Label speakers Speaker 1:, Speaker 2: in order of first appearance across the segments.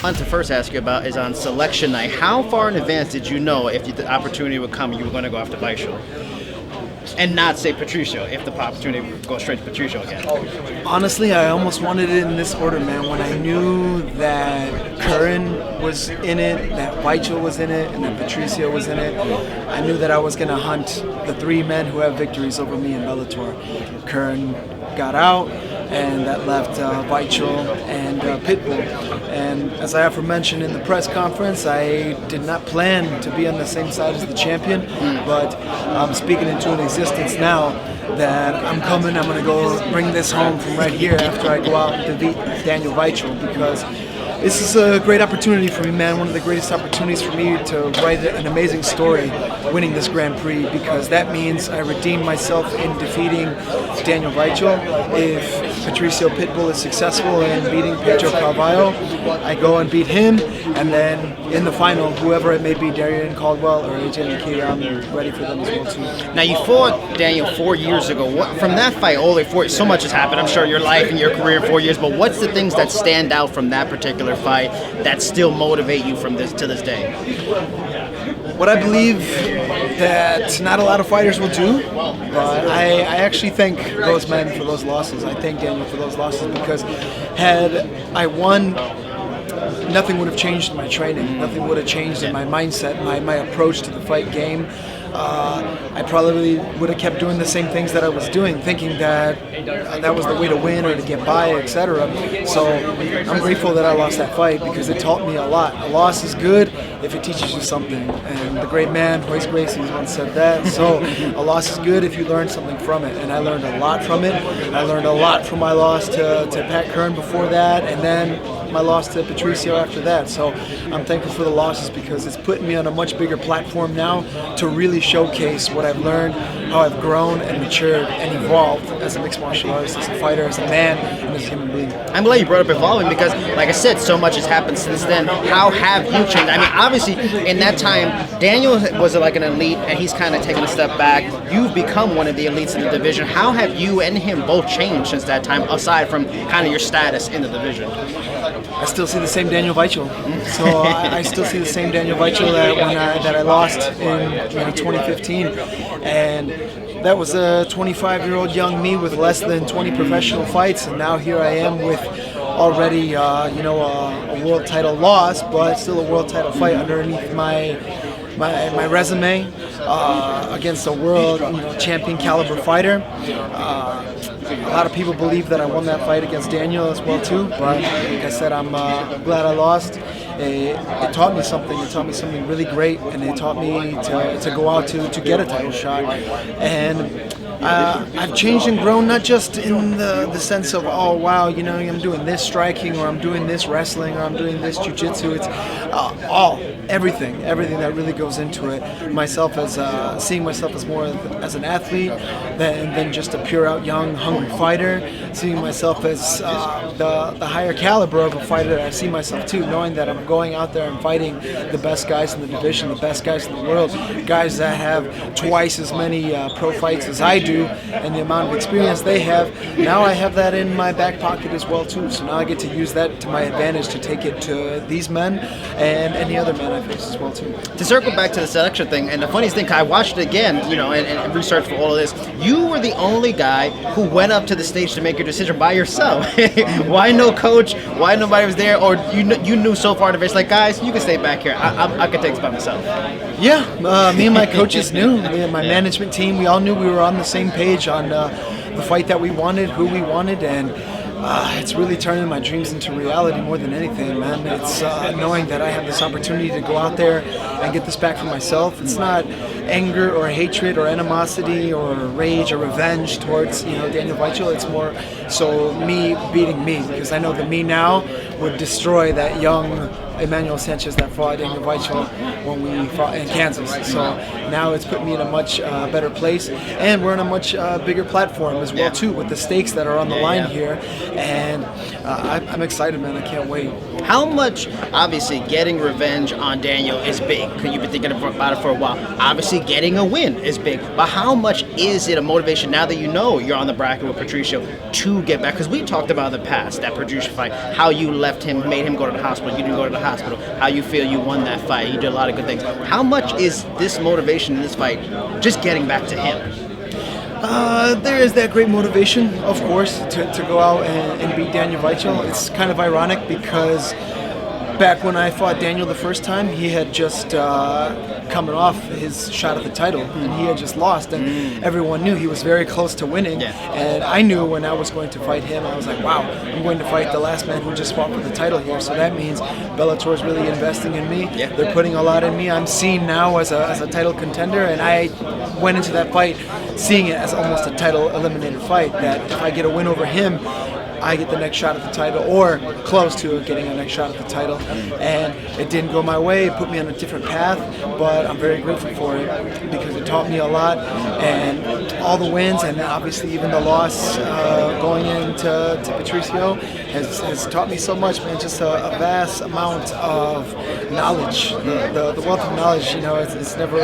Speaker 1: want to first ask you about is on selection night. How far in advance did you know if the opportunity would come, you were going to go after Weichel? And not say Patricio, if the opportunity would go straight to Patricio again.
Speaker 2: Honestly, I almost wanted it in this order, man. When I knew that Curran was in it, that Weichel was in it, and that Patricio was in it, I knew that I was going to hunt the three men who have victories over me in Bellator. Curran got out, and that left Weichel and Pitbull. And as I aforementioned in the press conference, I did not plan to be on the same side as the champion, but I'm speaking into an existence now that I'm coming, I'm going to go bring this home from right here after I go out and defeat Daniel Weichel, because this is a great opportunity for me, man. One of the greatest opportunities for me to write an amazing story winning this Grand Prix, because that means I redeemed myself in defeating Daniel Weichel. If Patricio Pitbull is successful in beating Patricio Carvalho, I go and beat him, and then in the final, whoever it may be, Darian Caldwell or AJ McKee, I'm ready for them as well too.
Speaker 1: Now you fought Daniel 4 years ago. From that fight, so much has happened. I'm sure your life and your career in 4 years. But what's the things that stand out from that particular fight that still motivate you from this to this day?
Speaker 2: What I believe that not a lot of fighters will do, but I actually thank those men for those losses. I thank Daniel for those losses, because had I won, nothing would have changed in my training. Nothing would have changed in my mindset, my approach to the fight game. I probably would have kept doing the same things that I was doing, thinking that that was the way to win or to get by, etc. So I'm grateful that I lost that fight, because it taught me a lot. A loss is good if it teaches you something, and the great man Royce Gracie once said that. So a loss is good if you learn something from it, and I learned a lot from it. I learned a lot from my loss to Pat Curran before that, and then my loss to Patricio after that. So I'm thankful for the losses, because it's putting me on a much bigger platform now to really showcase what I've learned, how I've grown and matured and evolved as a mixed martial artist, as a fighter, as a man, and as a human being.
Speaker 1: I'm glad you brought up evolving, because, like I said, so much has happened since then. How have you changed? I mean, obviously, in that time, Daniel was like an elite, and he's kind of taken a step back. You've become one of the elites in the division. How have you and him both changed since that time, aside from kind of your status in the division?
Speaker 2: I still see the same Daniel Weichel. So I still see the same Daniel Weichel that I lost in 2015. And that was a 25-year-old young me with less than 20 professional fights. And now here I am with already a world title loss, but still a world title fight underneath my resume against a world champion caliber fighter. A lot of people believe that I won that fight against Daniel as well too, but like I said, I'm glad I lost. It taught me something. It taught me something really great, and it taught me to go out to get a title shot. And I've changed and grown, not just in the sense of, oh wow, I'm doing this striking, or I'm doing this wrestling, or I'm doing this jiu-jitsu. It's everything that really goes into it. Seeing myself as more as an athlete than just a pure out young hungry fighter. Seeing myself as the higher caliber of a fighter that I see myself too, knowing that I'm going out there and fighting the best guys in the division, the best guys in the world, guys that have twice as many pro fights as I do, and the amount of experience they have. Now I have that in my back pocket as well too, so now I get to use that to my advantage to take it to these men and any other men I face as well too.
Speaker 1: To circle back to the selection thing, and the funniest thing, I watched it again, and researched for all of this. You were the only guy who went up to the stage to make your decision by yourself. Why no coach? Why nobody was there? Or you knew so far the race, like, guys, you can stay back here. I can take this by myself.
Speaker 2: Yeah, me and my coaches knew. My management team, we all knew we were on the same page on the fight that we wanted, who we wanted, and it's really turning my dreams into reality more than anything, man. It's knowing that I have this opportunity to go out there and get this back for myself. It's not anger or hatred or animosity or rage or revenge towards Daniel Weichel. It's more so me beating me, because I know that me now would destroy that young Emmanuel Sanchez that fought Daniel Weichel when we fought in Kansas. So now it's put me in a much better place, and we're on a much bigger platform as well too, with the stakes that are on the line here, and I'm excited, man. I can't wait.
Speaker 1: How much, obviously, getting revenge on Daniel is big, because you've been thinking about it for a while. Obviously, getting a win is big, but how much is it a motivation now that you know you're on the bracket with Patricio to get back? Because we talked about in the past, that Patricio fight, how you left him, made him go to the hospital, you didn't go to the hospital, how you feel you won that fight, you did a lot of good things. How much is this motivation in this fight just getting back to him?
Speaker 2: There is that great motivation, of course, to go out and beat Daniel Weichel. It's kind of ironic because back when I fought Daniel the first time, he had just coming off his shot at the title, and he had just lost, and everyone knew he was very close to winning. And I knew when I was going to fight him, I was like, wow, I'm going to fight the last man who just fought for the title here, so that means Bellator is really investing in me. They're putting a lot in me. I'm seen now as a title contender, and I went into that fight seeing it as almost a title eliminated fight, that if I get a win over him, I get the next shot at the title, or close to getting a next shot at the title. And it didn't go my way. It put me on a different path, but I'm very grateful for it because it taught me a lot. And all the wins, and obviously even the loss going into Patricio, has taught me so much, man. Just a vast amount of knowledge. The wealth of knowledge, you know, it's never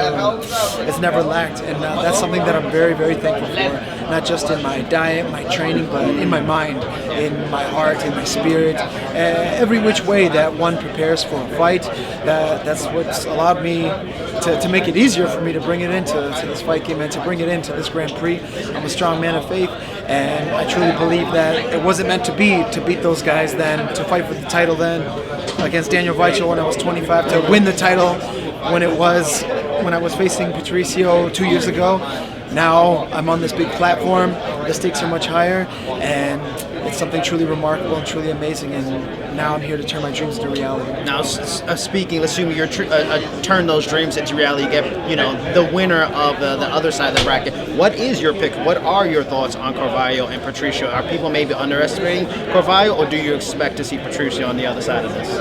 Speaker 2: lacked, and that's something that I'm very, very thankful for. Not just in my diet, my training, but in my mind, in my heart, in my spirit, every which way that one prepares for a fight. That's what's allowed me to make it easier for me to bring it into this fight game and to bring it into this Grand Prix. I'm a strong man of faith, and I truly believe that it wasn't meant to beat those guys then, to fight for the title then against Daniel Weichel when I was 25, to win the title when I was facing Patricio 2 years ago. Now I'm on this big platform, the stakes are much higher, and it's something truly remarkable and truly amazing, and now I'm here to turn my dreams into reality.
Speaker 1: Now, speaking, let's assume you're turn those dreams into reality, you get, you know, the winner of the other side of the bracket. What is your pick? What are your thoughts on Carvalho and Patricio? Are people maybe underestimating Carvalho, or do you expect to see Patricio on the other side of this?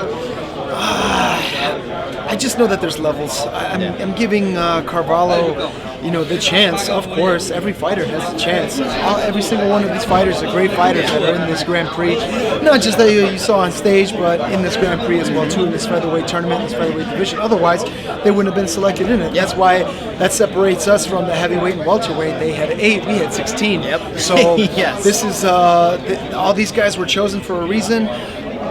Speaker 2: I just know that there's levels. I'm giving Carvalho, you know, the chance. Of course, every fighter has a chance. Every single one of these fighters are great fighters that are in this Grand Prix. Not just that you saw on stage, but in this Grand Prix as well too, in this featherweight tournament, this featherweight division. Otherwise, they wouldn't have been selected in it. That's why that separates us from the heavyweight and welterweight. They had 8, we had 16. So this is all these guys were chosen for a reason.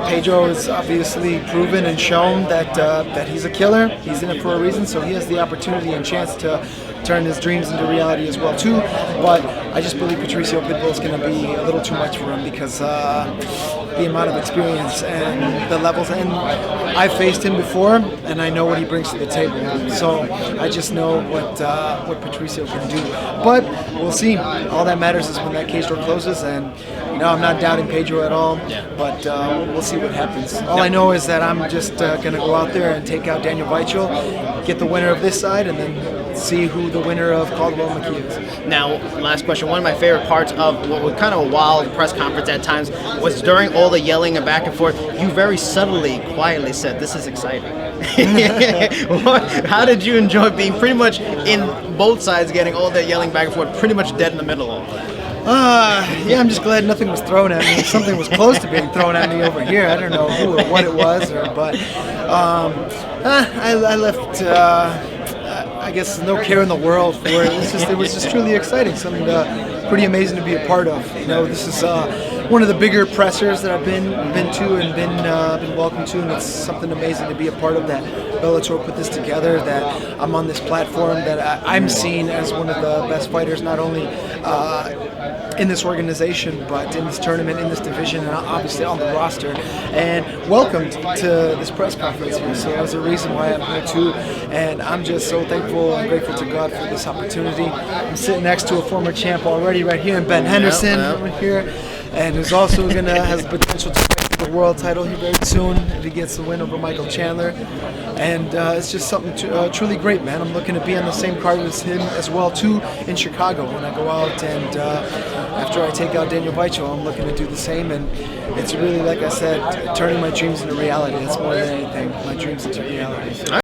Speaker 2: Pedro has obviously proven and shown that he's a killer. He's in it for a reason, so he has the opportunity and chance to turn his dreams into reality as well too. But I just believe Patricio Pitbull is going to be a little too much for him because the amount of experience and the levels, and I've faced him before and I know what he brings to the table. So I just know what Patricio can do. But we'll see. All that matters is when that cage door closes, and you know, I'm not doubting Pedro at all, but we'll see what happens. All I know is that I'm just going to go out there and take out Daniel Weichel, get the winner of this side, and then see who the winner of Caldwell McKee is.
Speaker 1: Now, last question. One of my favorite parts of what was kind of a wild press conference at times was during all the yelling and back and forth, you very subtly, quietly said, "This is exciting." How did you enjoy being pretty much in both sides, getting all that yelling back and forth, pretty much dead in the middle of it?
Speaker 2: Yeah, I'm just glad nothing was thrown at me. Something was close to being thrown at me over here. I don't know who or what it was, but I left. I guess no care in the world for it. It was just truly exciting, something pretty amazing to be a part of. You know, this is one of the bigger pressers that I've been to and been welcome to, and it's something amazing to be a part of. That Bellator put this together, that I'm on this platform, that I'm seen as one of the best fighters, not only in this organization, but in this tournament, in this division, and obviously on the roster, and welcomed to this press conference here. So that's the reason why I'm here too, and I'm just so thankful and grateful to God for this opportunity. I'm sitting next to a former champ already right here, Ben Henderson over here, and who's also has the potential to fight for the world title here very soon if he gets the win over Michael Chandler. And it's just something truly great, man. I'm looking to be on the same card as him as well too in Chicago when I go out, and after I take out Daniel Weichel, I'm looking to do the same. And it's really, like I said, turning my dreams into reality. That's more than anything, my dreams into reality.